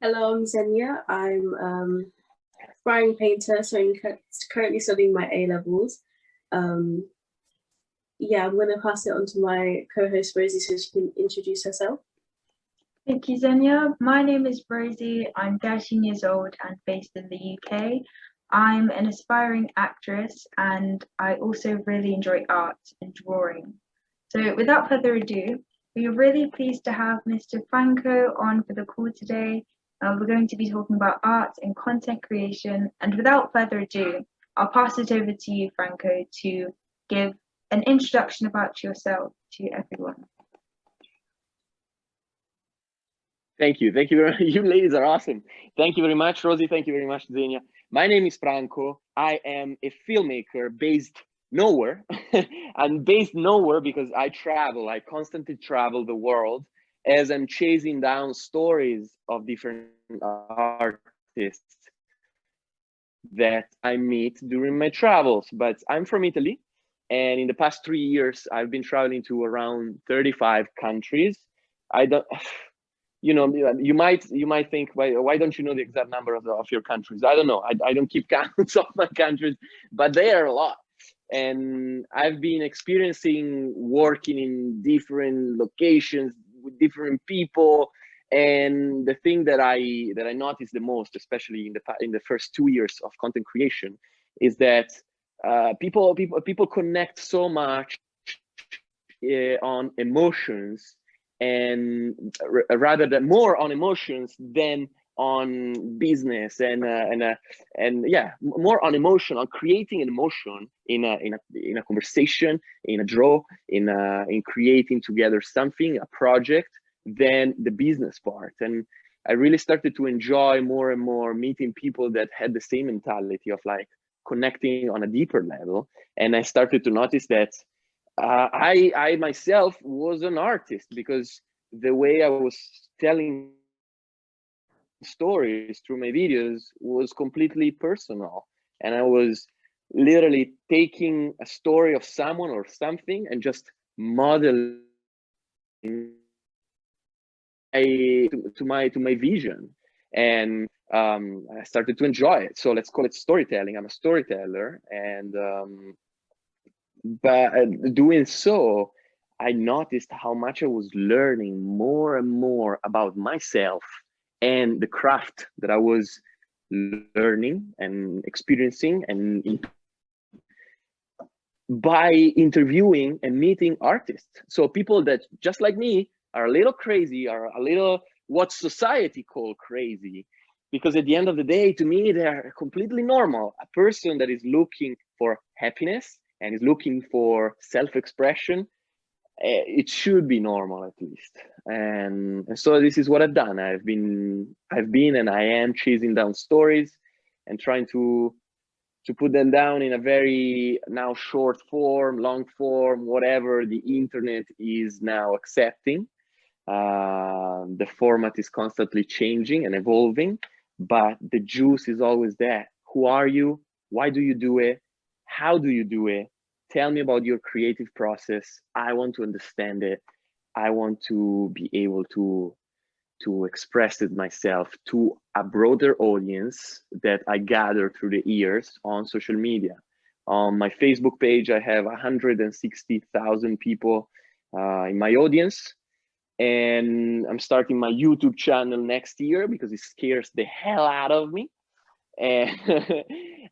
Hello, I'm Zenya. I'm aspiring painter, so I'm currently studying my A levels. Um, yeah, I'm going to pass it on to my co-host Rosie so she can introduce herself. Thank you, Zenya. My name is Rosie. I'm 13 years old and based in the UK. I'm an aspiring actress and I also really enjoy art and drawing. So without further ado, we are really pleased to have Mr. Franco on for the call today. We're going to be talking about art and content creation. And without further ado, I'll pass it over to you, Franco, to give an introduction about yourself to everyone. Thank you. Thank you very much. You ladies are awesome. Thank you very much, Rosie. Thank you very much, Zenya. My name is Franco. I am a filmmaker based nowhere. I'm based nowhere because I travel. I constantly travel the world as I'm chasing down stories of different artists that I meet during my travels. But I'm from Italy. And in the past 3 years, I've been traveling to around 35 countries. I don't... You know, you might think, why don't you know the exact number of your countries? I don't know. I don't keep counts of my countries, but they are a lot. And I've been experiencing working in different locations with different people. And the thing that I noticed the most, especially in the first 2 years of content creation, is that people connect so much on emotions, and rather than more on emotions than on business, and yeah, more on emotion, on creating an emotion in a conversation, in a draw, in creating together something, a project, than the business part. And I really started to enjoy more and more meeting people that had the same mentality of like connecting on a deeper level. And I started to notice that I myself was an artist, because the way I was telling stories through my videos was completely personal. And I was literally taking a story of someone or something and just modeling to my vision. And I started to enjoy it. So let's call it storytelling. I'm a storyteller, and but doing so, I noticed how much I was learning more and more about myself and the craft that I was learning and experiencing, and by interviewing and meeting artists. So people that, just like me, are a little crazy, are a little what society call crazy, because at the end of the day, to me, they're completely normal. A person that is looking for happiness and is looking for self-expression, it should be normal, at least. And so this is what I've done. I've been and I am chasing down stories and trying to put them down in a very now short form, long form, whatever the internet is now accepting. The format is constantly changing and evolving, but the juice is always there. Who are you? Why do you do it? How do you do it? Tell me about your creative process. I want to understand it. I want to be able to express it myself to a broader audience that I gather through the years on social media. On my Facebook page, I have 160,000 people in my audience. And I'm starting my YouTube channel next year because it scares the hell out of me. And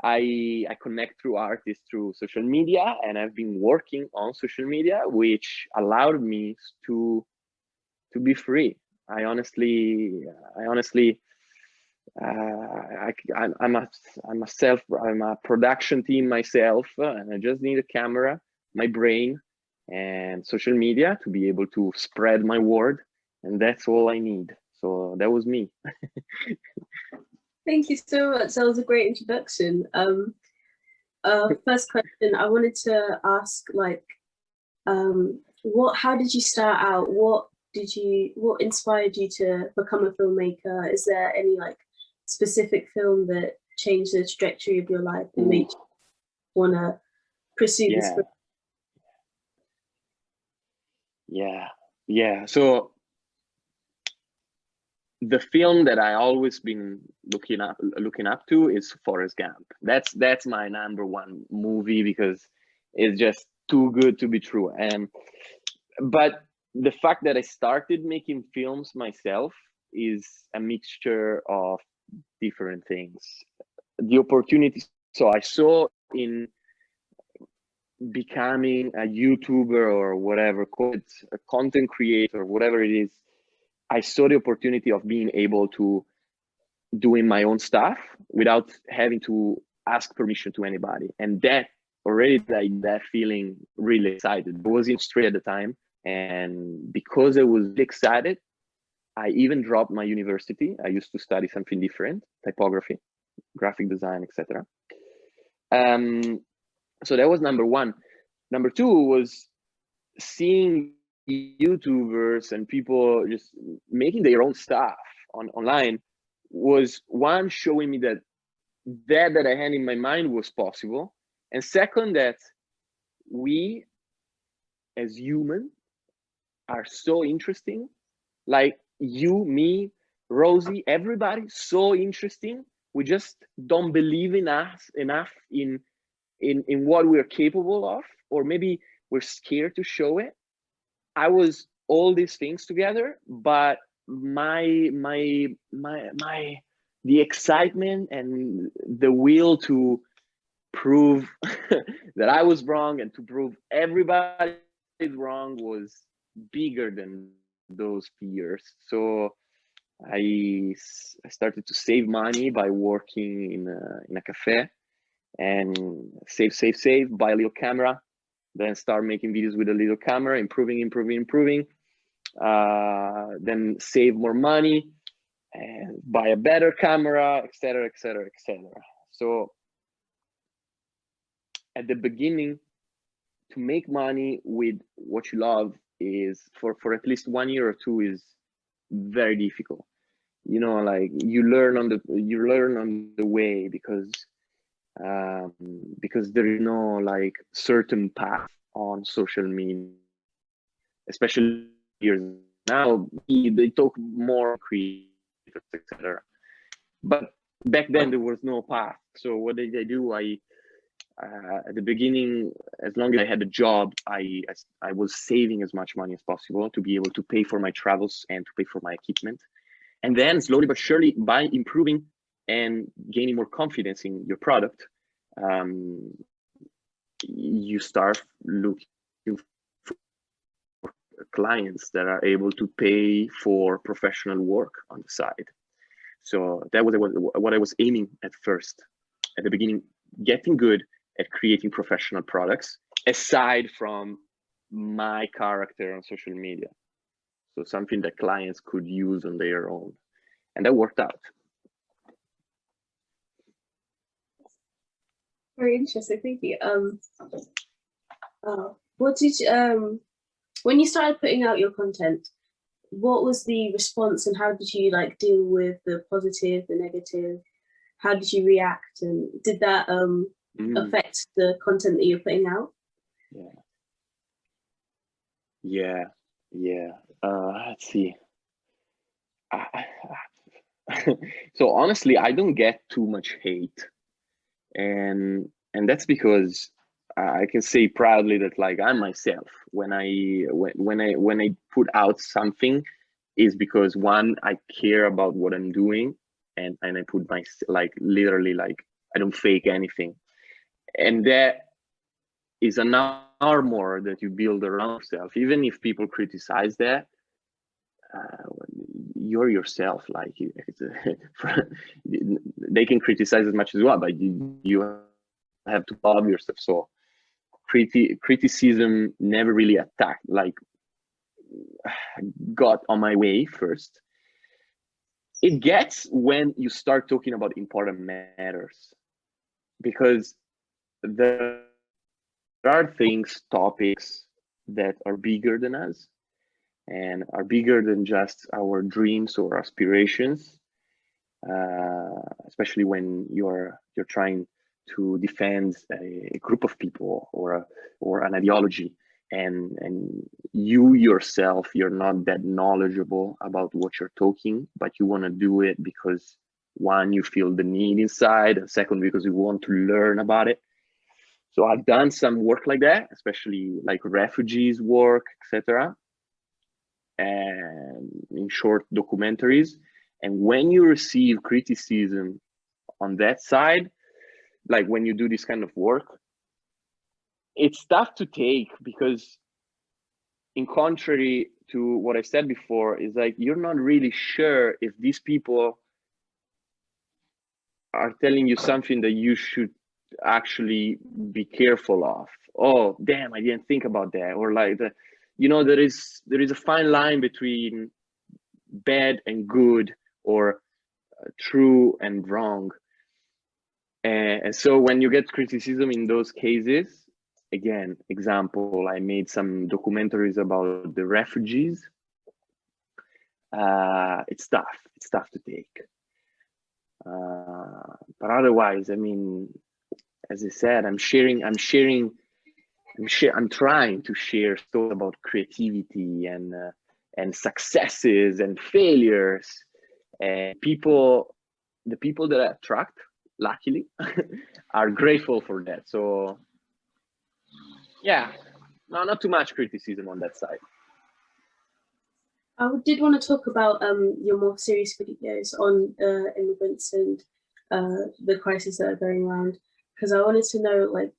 I connect through artists through social media, and I've been working on social media, which allowed me to be free. I'm a production team myself, and I just need a camera, my brain, and social media to be able to spread my word, and that's all I need. So that was me. Thank you so much. That was a great introduction. First question, I wanted to ask, like, how did you start out? What inspired you to become a filmmaker? Is there any like specific film that changed the trajectory of your life and made you want to pursue this? Yeah. So the film that I always been looking up to is Forrest Gump. That's my #1 movie because it's just too good to be true. And but the fact that I started making films myself is a mixture of different things. The opportunity, so I saw in becoming a YouTuber or whatever, call it a content creator, whatever it is, I saw the opportunity of being able to doing my own stuff without having to ask permission to anybody. And that already, like, that feeling really excited. I was in Australia at the time, and because I was excited, I even dropped my university. I used to study something different, typography, graphic design, etc. So that was #1. #2 was seeing YouTubers and people just making their own stuff online, was one, showing me that I had in my mind was possible, and second, that we as human are so interesting, like you, me, Rosie, everybody, so interesting. We just don't believe in us enough in what we're capable of, or maybe we're scared to show it. I was all these things together, but the excitement and the will to prove that I was wrong and to prove everybody is wrong was bigger than those fears. So I started to save money by working in a cafe, and save, buy a little camera, then start making videos with a little camera, improving, then save more money and buy a better camera, etc. So at the beginning, to make money with what you love is for at least 1 year or 2 is very difficult. You know, like you learn on the way, because there is no like certain path on social media, especially years now. They talk more creators, etc. But back then there was no path. So what did I do? At the beginning, as long as I had a job, I was saving as much money as possible to be able to pay for my travels and to pay for my equipment. And then slowly but surely, by improving and gaining more confidence in your product, you start looking for clients that are able to pay for professional work on the side. So that was what I was aiming at first, at the beginning, getting good at creating professional products aside from my character on social media. So something that clients could use on their own. And that worked out. Very interesting, thank you. What did when you started putting out your content, what was the response, and how did you like deal with the positive, the negative? How did you react, and did that affect the content that you're putting out? Yeah. Let's see. So honestly, I don't get too much hate, and that's because I can say proudly that like I'm myself. When I put out something, is because one, I care about what I'm doing, and I put my, like, literally, like, I don't fake anything, and that is an armor that you build around yourself. Even if people criticize that, you're yourself. Like they can criticize as much as well, but you have to love yourself. So criticism never really attacked, like, got on my way first. It gets when you start talking about important matters, because there are topics that are bigger than us and are bigger than just our dreams or aspirations, especially when you're trying to defend a group of people or an ideology. and you yourself, you're not that knowledgeable about what you're talking, but you want to do it because one, you feel the need inside, and second, because you want to learn about it. So I've done some work like that, especially like refugees work, etc. And in short documentaries. And when you receive criticism on that side, like when you do this kind of work, it's tough to take, because in contrary to what I said before, is like you're not really sure if these people are telling you something that you should actually be careful of. Oh, damn, I didn't think about that. Or like the, you know, there is a fine line between bad and good, or true and wrong. And so when you get criticism in those cases, again, example, I made some documentaries about the refugees. It's tough to take. But otherwise, I mean, as I said, I'm trying to share stories about creativity and successes and failures, and the people that I attract, luckily, are grateful for that. So yeah, no, not too much criticism on that side. I did want to talk about your more serious videos on immigrants and the crises that are going around, because I wanted to know, like,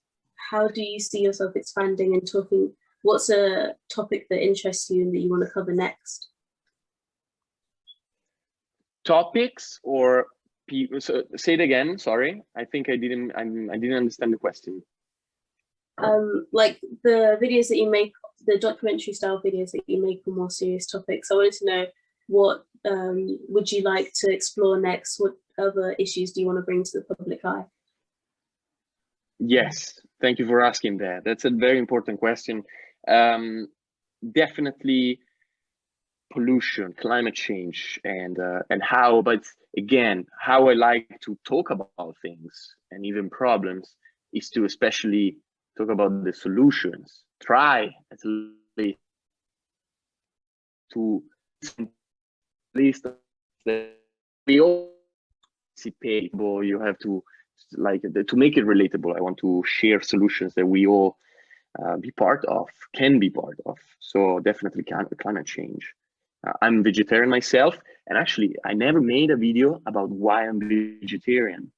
how do you see yourself expanding and talking? What's a topic that interests you and that you want to cover next? Topics or people? So say it again. Sorry, I think I didn't understand the question. Like the videos that you make, the documentary style videos that you make on more serious topics. I wanted to know, what would you like to explore next? What other issues do you want to bring to the public eye? Yes, thank you for asking that. That's a very important question. Definitely pollution, climate change, and how, but again, how I like to talk about things and even problems is to especially talk about the solutions. Try at least to that we all participate. You have to, like, to make it relatable, I want to share solutions that we all be part of, can be part of. So definitely climate change. I'm vegetarian myself, and actually I never made a video about why I'm vegetarian,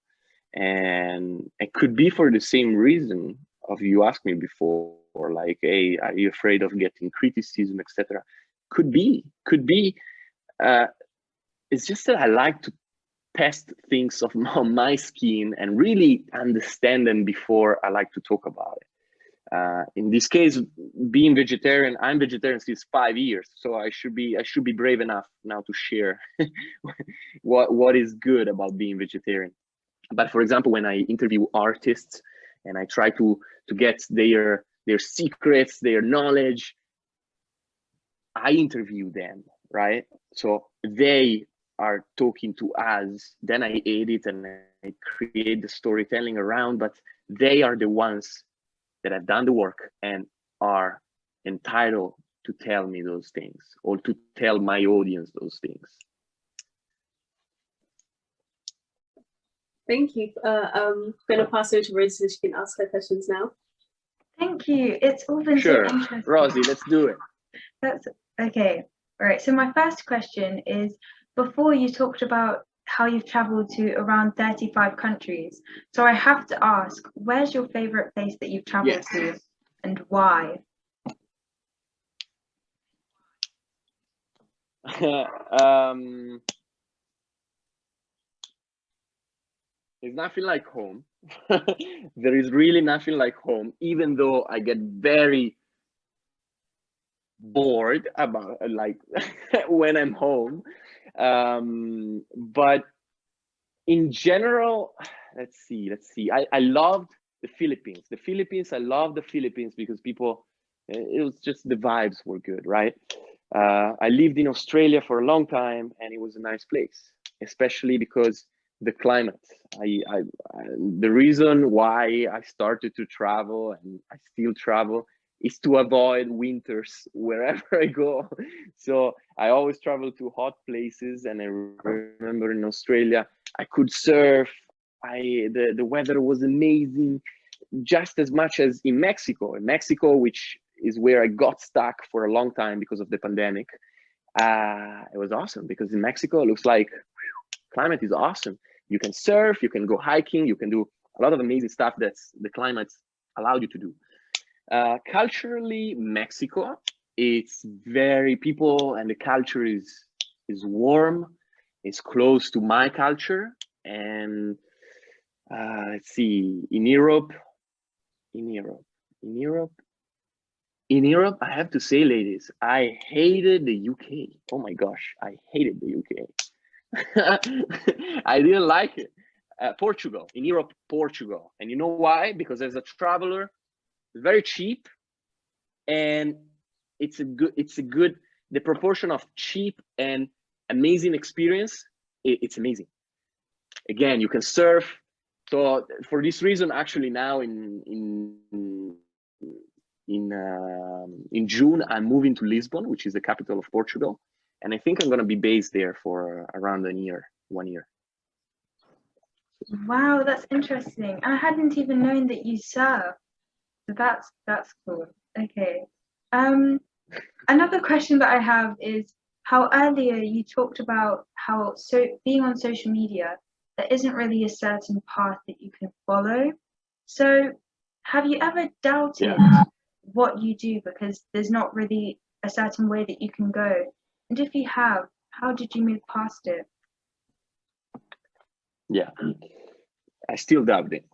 and it could be for the same reason of you asked me before, like, hey, are you afraid of getting criticism, etc. Could be. It's just that I like to test things on my skin and really understand them before I like to talk about it. In this case, being vegetarian, I'm vegetarian since 5 years, so I should be brave enough now to share what is good about being vegetarian. But for example, when I interview artists and I try to get their secrets, their knowledge, I interview them, right? So they are talking to us, then I edit and I create the storytelling around, but they are the ones that have done the work and are entitled to tell me those things, or to tell my audience those things. Thank you. I'm going to pass over to Rosie so she can ask her questions now. Thank you. It's all been Sure. so interesting. Rosie, let's do it. That's okay. All right. So my first question is, before you talked about how you've traveled to around 35 countries. So I have to ask, where's your favorite place that you've traveled to, and why? There's nothing like home. There is really nothing like home, even though I get very bored about, like, when I'm home. But in general, let's see. I loved the Philippines. I love the Philippines because people, it was just, the vibes were good, right? I lived in Australia for a long time, and it was a nice place, especially because the climate. The reason why I started to travel, and I still travel, is to avoid winters wherever I go. So I always travel to hot places, and I remember in Australia I could surf. The weather was amazing, just as much as in Mexico. In Mexico, which is where I got stuck for a long time because of the pandemic, it was awesome because in Mexico it looks like climate is awesome. You can surf, you can go hiking, you can do a lot of amazing stuff that's the climate allowed you to do. Culturally, Mexico, it's very people, and the culture is warm, it's close to my culture. And let's see, in Europe, I have to say, ladies, I hated the UK. Oh my gosh, I hated the UK. I didn't like it. Portugal, in Europe, Portugal. And you know why? Because as a traveler, it's very cheap, and it's a good, the proportion of cheap and amazing experience, it's amazing. Again, you can surf. So for this reason, actually now in June, I'm moving to Lisbon, which is the capital of Portugal. And I think I'm going to be based there for around 1 year. Wow, that's interesting. I hadn't even known that you surf. So that's cool. Okay. Another question that I have is how earlier you talked about how being on social media, there isn't really a certain path that you can follow. So have you ever doubted what you do because there's not really a certain way that you can go? And if you have, how did you move past it? Yeah, I still doubt it.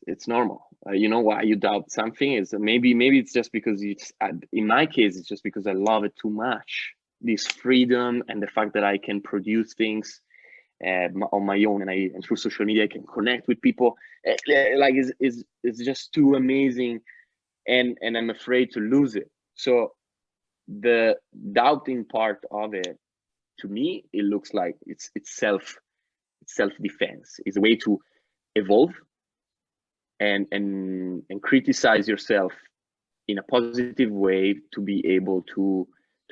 It's normal. You know why you doubt something is maybe it's just because in my case, it's just because I love it too much. This freedom and the fact that I can produce things on my own, and through social media I can connect with people. Like it's just too amazing, and I'm afraid to lose it. So the doubting part of it, to me, it looks like it's self-defense. It's a way to evolve and criticize yourself in a positive way to be able to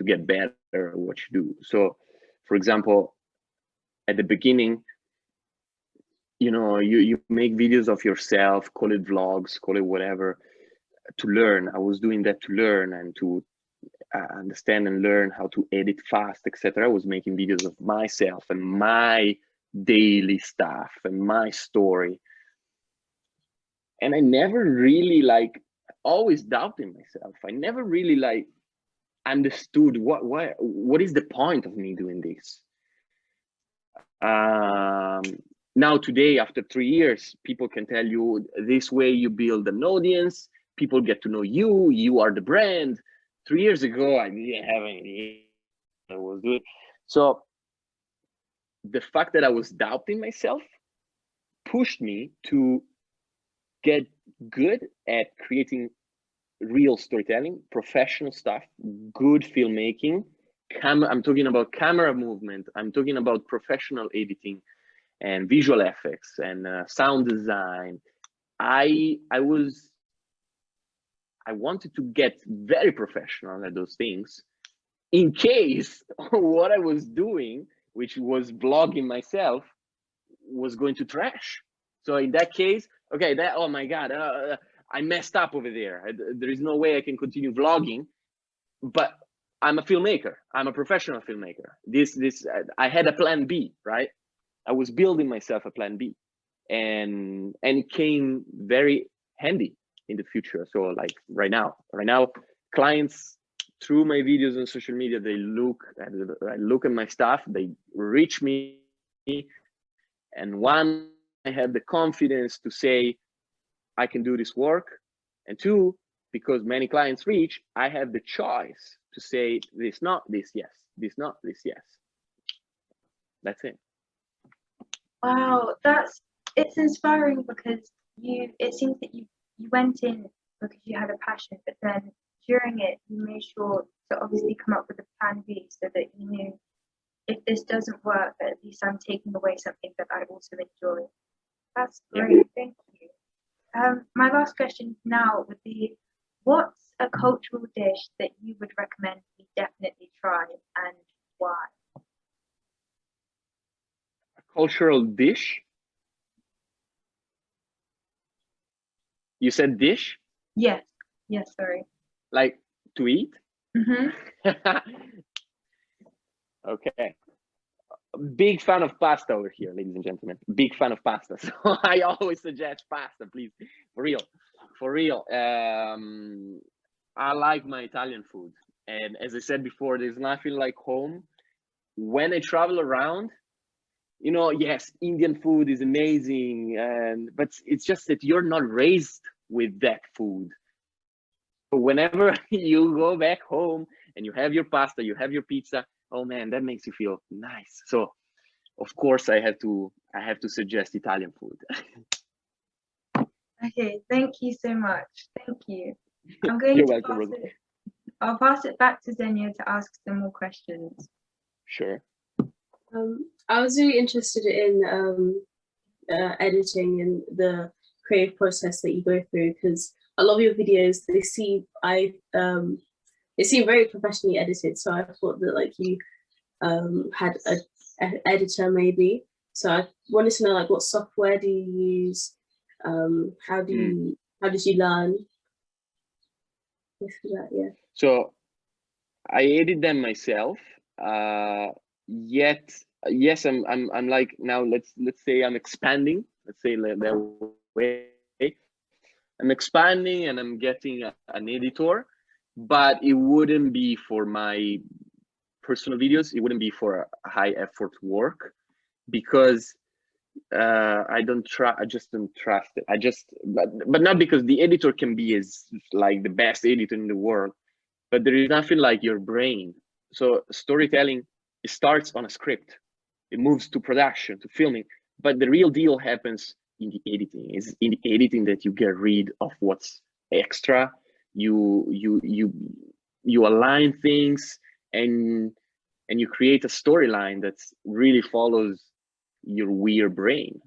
get better at what you do. So for example, at the beginning, you make videos of yourself, call it vlogs, call it whatever, to learn. I was doing that to learn and to understand and learn how to edit fast, etc. I was making videos of myself and my daily stuff and my story, and I never really always doubting myself. I never really understood what is the point of me doing this. Now today, after 3 years, people can tell you this way you build an audience, people get to know you are the brand. 3 years ago, I didn't have any idea what I was doing. So the fact that I was doubting myself pushed me to get good at creating real storytelling, professional stuff, good filmmaking. I'm talking about camera movement. I'm talking about professional editing and visual effects and sound design. I wanted to get very professional at those things in case what I was doing, which was vlogging myself, was going to trash. So in that case, okay, oh my God, I messed up over there. There is no way I can continue vlogging, but I'm a filmmaker. I'm a professional filmmaker. I had a plan B, right? I was building myself a plan B, and it came very handy in the future. So like right now, clients through my videos on social media, I look at my stuff, they reach me, and one, I have the confidence to say I can do this work, and two, because many clients reach, I have the choice to say this not, this yes, this not, this yes. That's it. Wow, it's inspiring because it seems that you went in because you had a passion, but then during it you made sure to obviously come up with a plan B so that you knew if this doesn't work, at least I'm taking away something that I also enjoy. That's great. Thank you. My last question now would be, what's a cultural dish that you would recommend we definitely try and why? A cultural dish? You said dish? Yes, sorry. Like to eat? Mm-hmm. Okay. Big fan of pasta over here, ladies and gentlemen. Big fan of pasta. So I always suggest pasta, please. For real. For real. I like my Italian food. And as I said before, there's nothing like home. When I travel around, you know, yes, Indian food is amazing, but it's just that you're not raised with that food. So whenever you go back home and you have your pasta, you have your pizza, oh man, that makes you feel nice. So of course I have to suggest Italian food. Okay, thank you so much. Thank you. I'm going You're to welcome, pass Rosie. it. I'll pass it back to Zenya to ask some more questions. Sure. I was really interested in editing and the creative process that you go through, because a lot of your videos, they seem very professionally edited. So I thought that like you had an editor maybe. So I wanted to know like what software do you use? How did you learn? Yeah. So I edit them myself. Yet yes, I'm like, now let's say I'm expanding. Let's say that way. I'm expanding and I'm getting an editor, but it wouldn't be for my personal videos. It wouldn't be for a high effort work, because I just don't trust it. But not because the editor can be as like the best editor in the world, but there is nothing like your brain. So storytelling, it starts on a script, it moves to production, to filming, but the real deal happens in the editing. It's in the editing that you get rid of what's extra. You align things, and you create a storyline that really follows your weird brain.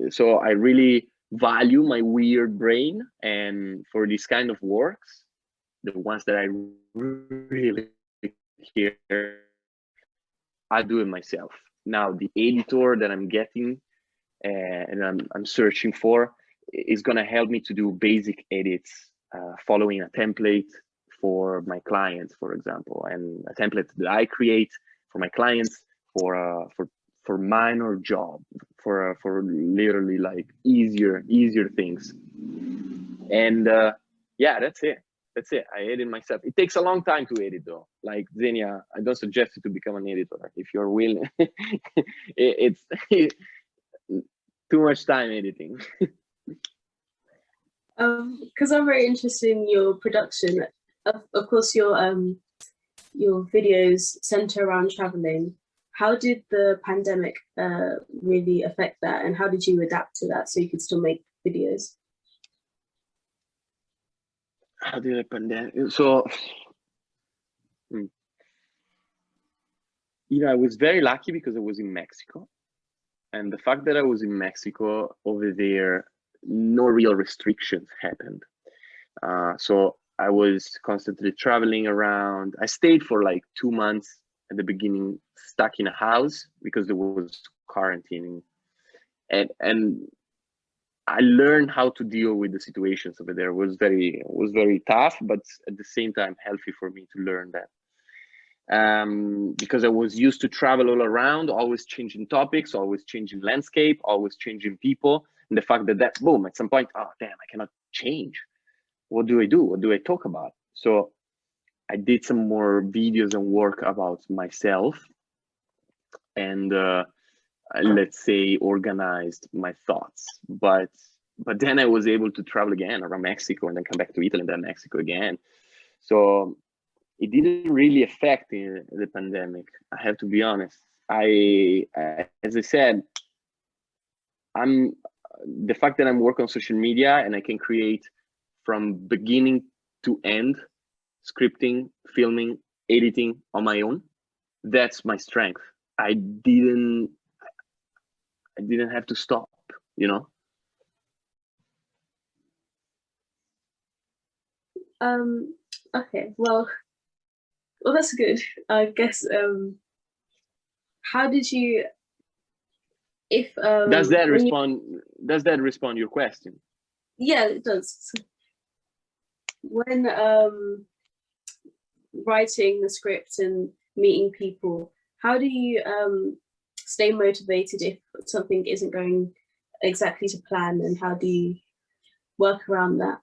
So I really value my weird brain, and for this kind of works, the ones that I really care, I do it myself. Now the editor that I'm getting and I'm searching for is gonna help me to do basic edits, following a template for my clients, for example, and a template that I create for my clients for minor job, for literally like easier things. And yeah, that's it. I edit myself. It takes a long time to edit though. Like Zenya, I don't suggest you to become an editor if you're willing. It's too much time editing. Because I'm very interested in your production. Of course, your videos center around traveling. How did the pandemic really affect that, and how did you adapt to that so you could still make videos? How did the pandemic? So, you know, I was very lucky because I was in Mexico, and the fact that I was in Mexico, over there, no real restrictions happened. So I was constantly traveling around. I stayed for like 2 months at the beginning, stuck in a house because there was quarantining, and I learned how to deal with the situations over there. It was very tough, but at the same time healthy for me to learn that. Because I was used to travel all around, always changing topics, always changing landscape, always changing people. And the fact that boom, at some point, oh damn, I cannot change. What do I do? What do I talk about? So I did some more videos and work about myself, and let's say organized my thoughts. But then I was able to travel again around Mexico, and then come back to Italy, and then Mexico again. So it didn't really affect the pandemic. I have to be honest. As I said, the fact that I'm working on social media and I can create from beginning to end, scripting, filming, editing on my own, that's my strength. I didn't have to stop, you know. Okay, well, that's good. I guess, how did you, if, does that when you, respond your question? yeah, it does. When, writing the script and meeting people, how do you, stay motivated if something isn't going exactly to plan, and how do you work around that?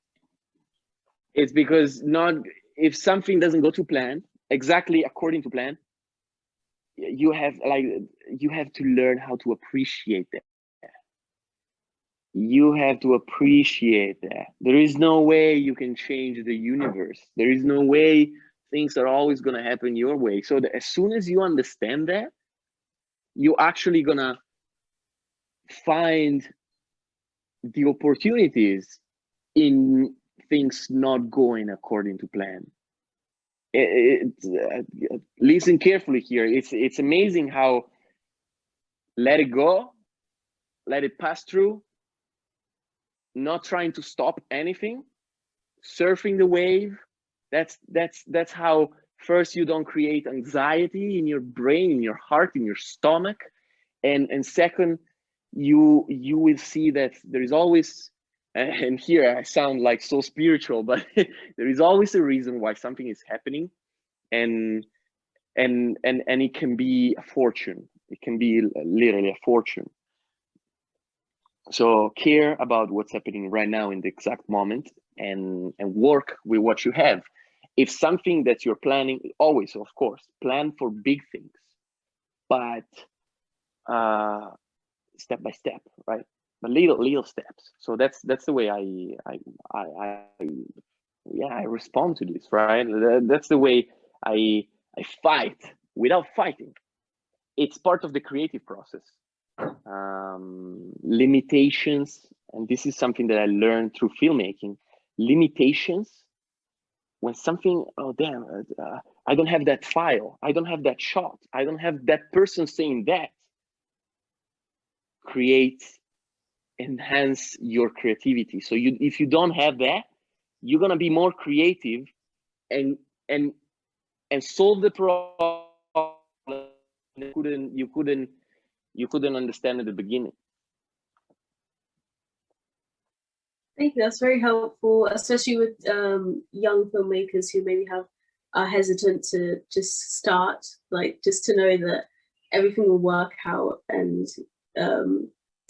It's because if something doesn't go to plan, exactly according to plan, you have to learn how to appreciate that. You have to appreciate that. There is no way you can change the universe. There is no way things are always going to happen your way. So that as soon as you understand that, you're actually going to find the opportunities in things not going according to plan. Listen carefully here. It's amazing how let it go, let it pass through, not trying to stop anything, surfing the wave. That's how first you don't create anxiety in your brain, in your heart, in your stomach, and second, you will see that there is always, and here I sound like so spiritual, but there is always a reason why something is happening, and it can be a fortune. It can be literally a fortune. So care about what's happening right now in the exact moment, and work with what you have. If something that you're planning, always, of course, plan for big things, but step by step, right? But little steps. So that's the way I respond to this, right? That's the way I fight without fighting. It's part of the creative process. Limitations, and this is something that I learned through filmmaking. Limitations, when something, oh damn, I don't have that file, I don't have that shot, I don't have that person saying that. Enhance your creativity. So if you don't have that, you're gonna be more creative and solve the problem you couldn't understand at the beginning. Thank you. That's very helpful, especially with young filmmakers who maybe are hesitant to just start, like just to know that everything will work out, and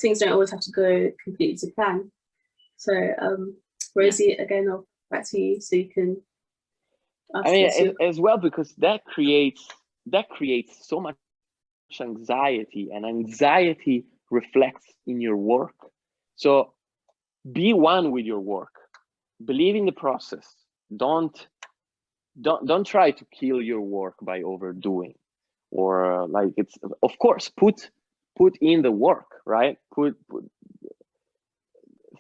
things don't always have to go completely to plan. So Rosie, again, I'll back to you so you can ask as well, because that creates so much anxiety, and anxiety reflects in your work. So be one with your work, believe in the process. Don't try to kill your work by overdoing, or like, it's, of course, put in the work, right?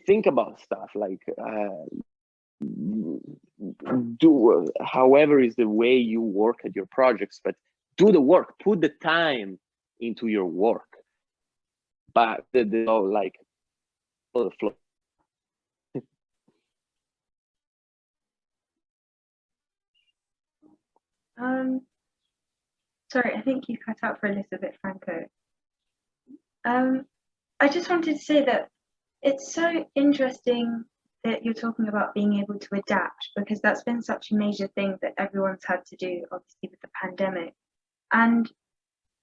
Think about stuff like do however is the way you work at your projects, but do the work, put the time into your work, but like the flow. Sorry, I think you cut out for a little bit, Franco. I just wanted to say that it's so interesting that you're talking about being able to adapt, because that's been such a major thing that everyone's had to do, obviously, with the pandemic. And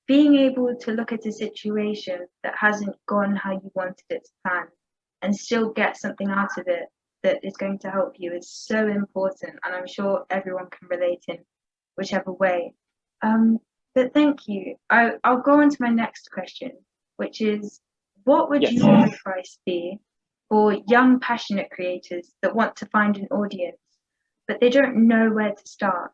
being able to look at a situation that hasn't gone how you wanted it to plan and still get something out of it that is going to help you is so important. And I'm sure everyone can relate in whichever way. But thank you. I'll go on to my next question, which is, what would your advice be for young, passionate creators that want to find an audience, but they don't know where to start?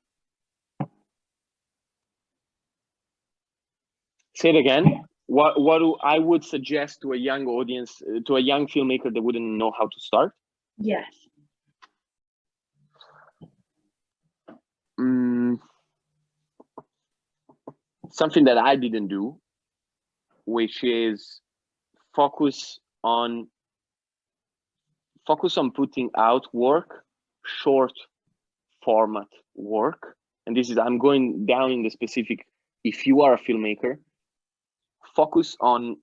Say it again. What do I would suggest to a young audience, to a young filmmaker that wouldn't know how to start? Yes. Something that I didn't do, which is focus on putting out work short format work. And this is, I'm going down in the specific, if you are a filmmaker, focus on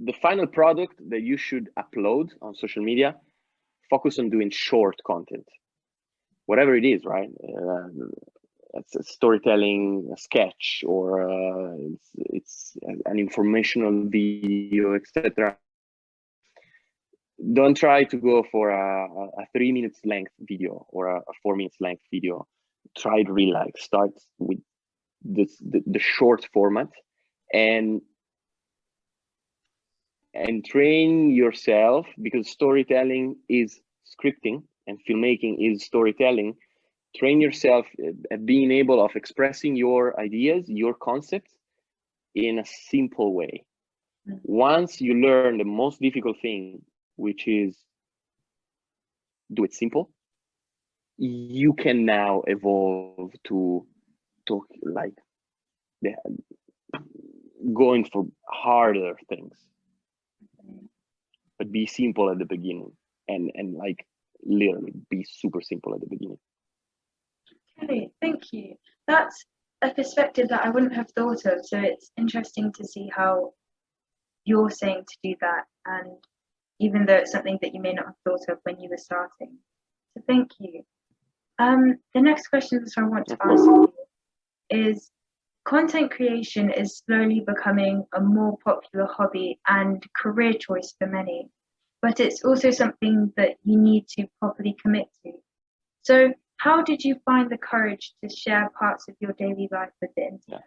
the final product that you should upload on social media. Focus on doing short content, whatever it is, right? It's a storytelling, a sketch, or it's an informational video, etc. Don't try to go for a 3 minutes length video or a 4 minutes length video. Try to really like start with the short format and train yourself, because storytelling is scripting and filmmaking is storytelling. Train yourself at being able of expressing your ideas, your concepts in a simple way. Once you learn the most difficult thing, which is do it simple, you can now evolve to talk like going for harder things, but be simple at the beginning and like literally be super simple at the beginning. Okay, thank you. That's a perspective that I wouldn't have thought of, so it's interesting to see how you're saying to do that, and even though it's something that you may not have thought of when you were starting. So thank you. The next question that I want to ask you is, content creation is slowly becoming a more popular hobby and career choice for many, but it's also something that you need to properly commit to. So how did you find the courage to share parts of your daily life with the internet?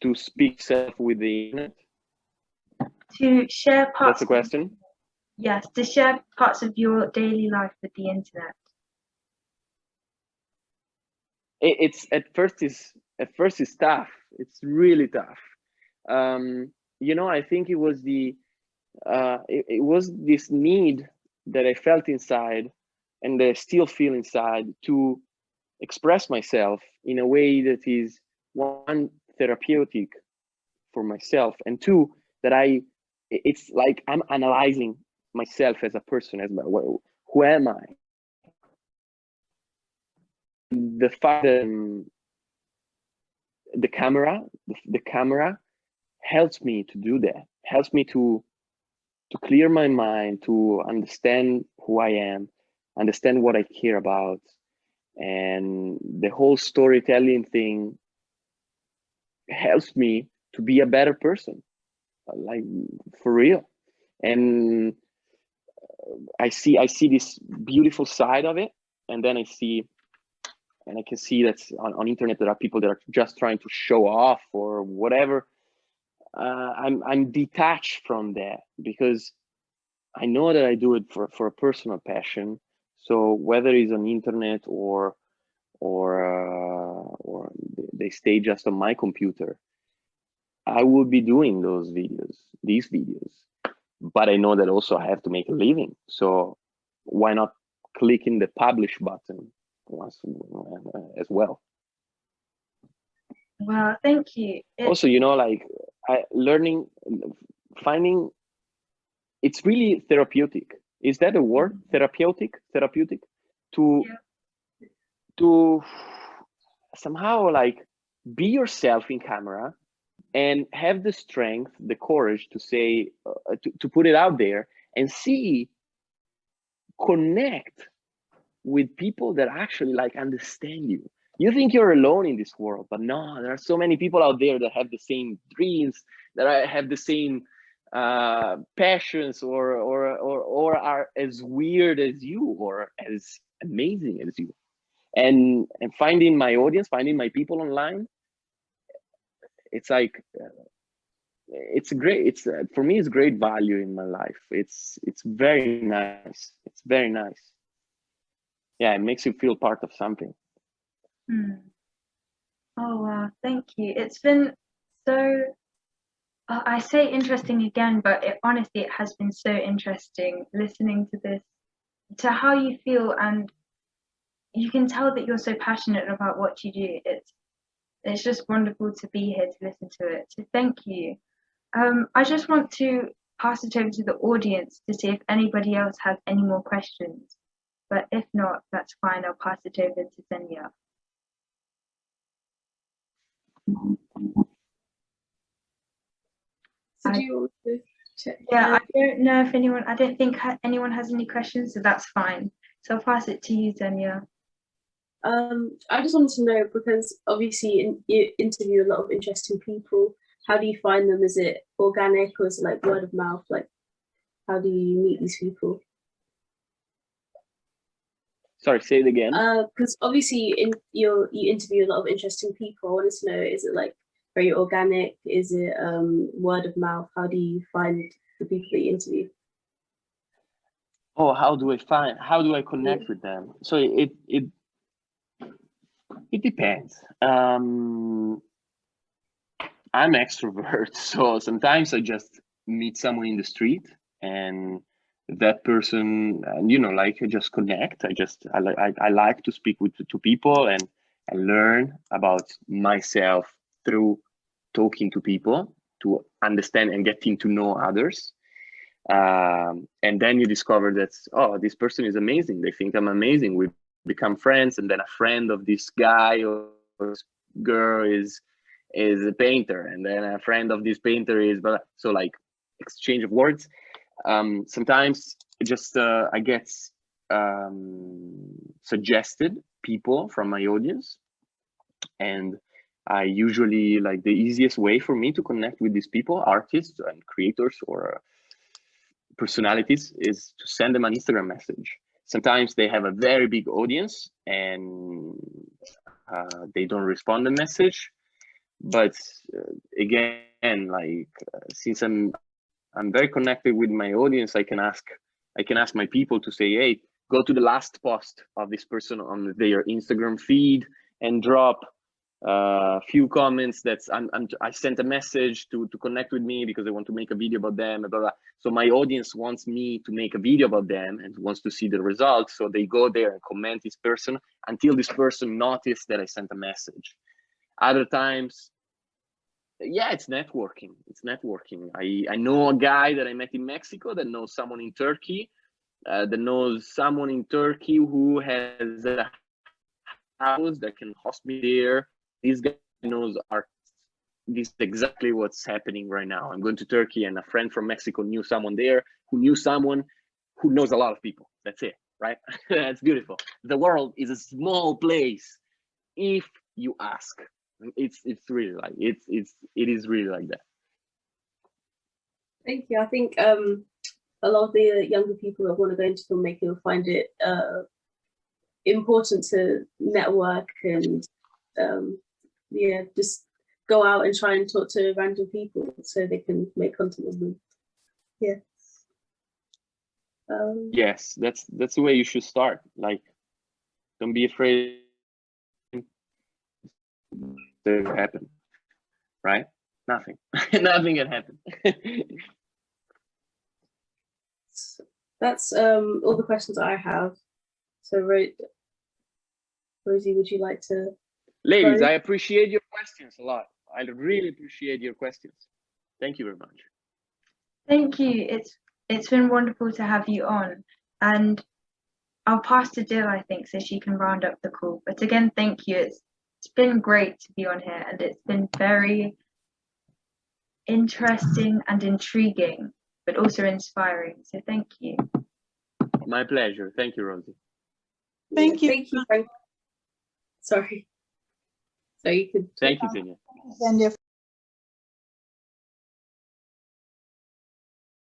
To speak self with the internet? To share parts. That's the question? Yes, to share parts of your daily life with the internet. It's at first is tough. It's really tough. You know, I think it was it was this need that I felt inside and that I still feel inside to express myself in a way that is, one, therapeutic for myself, and two, that it's like I'm analyzing myself as a person, as well. Who am I? The fact that the camera helps me to do that, helps me to clear my mind, to understand who I am, understand what I care about, and the whole storytelling thing helps me to be a better person, like for real. And I see this beautiful side of it, and then I can see that on internet there are people that are just trying to show off or whatever. I'm detached from that, because I know that I do it for a personal passion. So whether it's on internet or they stay just on my computer, I will be doing these videos. But I know that also I have to make a living. So why not clicking the publish button as well? Well, thank you. Also, you know, like finding, it's really therapeutic. Is that a word? Therapeutic to somehow like be yourself in camera and have the strength, the courage to say, to put it out there and connect with people that actually like understand you. You think you're alone in this world, but no, there are so many people out there that have the same dreams, that have the same passions, or are as weird as you, or as amazing as you. And finding my audience, finding my people online, it's like it's great. It's for me, it's great value in my life. It's very nice. It's very nice. Yeah, it makes you feel part of something. Oh wow, thank you. It's been so, I say interesting again, but honestly it has been so interesting listening to this, to how you feel, and you can tell that you're so passionate about what you do. It's just wonderful to be here to listen to it. So thank you. I just want to pass it over to the audience to see if anybody else has any more questions. But if not, that's fine. I'll pass it over to Zenya. So do you want to check? Yeah, I don't know if anyone, I don't think anyone has any questions, so that's fine. So I'll pass it to you, Zenya. I just wanted to know, because obviously you interview a lot of interesting people. How do you find them? Is it organic or is it like word of mouth? Like, how do you meet these people? Sorry, say it again. Because obviously you interview a lot of interesting people. I wanted to know, is it like very organic? Is it word of mouth? How do you find the people that you interview? Oh, how do I connect with them? So it depends. I'm extrovert, so sometimes I just meet someone in the street and that person, and like I just connect. I like to speak to people and I learn about myself through talking to people, to understand and getting to know others. And then you discover that, oh, this person is amazing. They think I'm amazing. We become friends, and then a friend of this guy or girl is a painter, and then a friend of this painter is, but so like exchange of words. Sometimes just I get suggested people from my audience, and I usually, like, the easiest way for me to connect with these people, artists and creators or personalities, is to send them an Instagram message. Sometimes they have a very big audience and they don't respond the message, but again, like since I'm very connected with my audience, I can ask my people to say, hey, go to the last post of this person on their Instagram feed and drop a few comments. I sent a message to connect with me because I want to make a video about them, blah, blah. So my audience wants me to make a video about them and wants to see the results. So they go there and comment this person until this person notices that I sent a message. Other times, yeah, it's networking. I know a guy that I met in Mexico that knows someone in Turkey, who has a house that can host me there. This guy knows art. This is exactly what's happening right now. I'm going to Turkey, and a friend from Mexico knew someone there who knew someone who knows a lot of people. That's it, right? That's beautiful. The world is a small place if you ask. It's really like it is really like that. Thank you. I think a lot of the younger people that want to go into filmmaking will find it important to network and yeah, just go out and try and talk to random people so they can make content with them. Yeah. Yes, that's the way you should start. Like, don't be afraid to happen, right? Nothing nothing can happen. That's all the questions I have. So Rosie, would you like to? Ladies, I appreciate your questions a lot. I really appreciate your questions. Thank you very much. Thank you. It's been wonderful to have you on, and I'll pass to DIL, I think, so she can round up the call. But again, thank you. It's been great to be on here, and it's been very interesting and intriguing, but also inspiring. So thank you. My pleasure. Thank you, Rosie. Thank you. Thank you, Frank. Sorry. So you could. Thank you, Zenya. Zenya.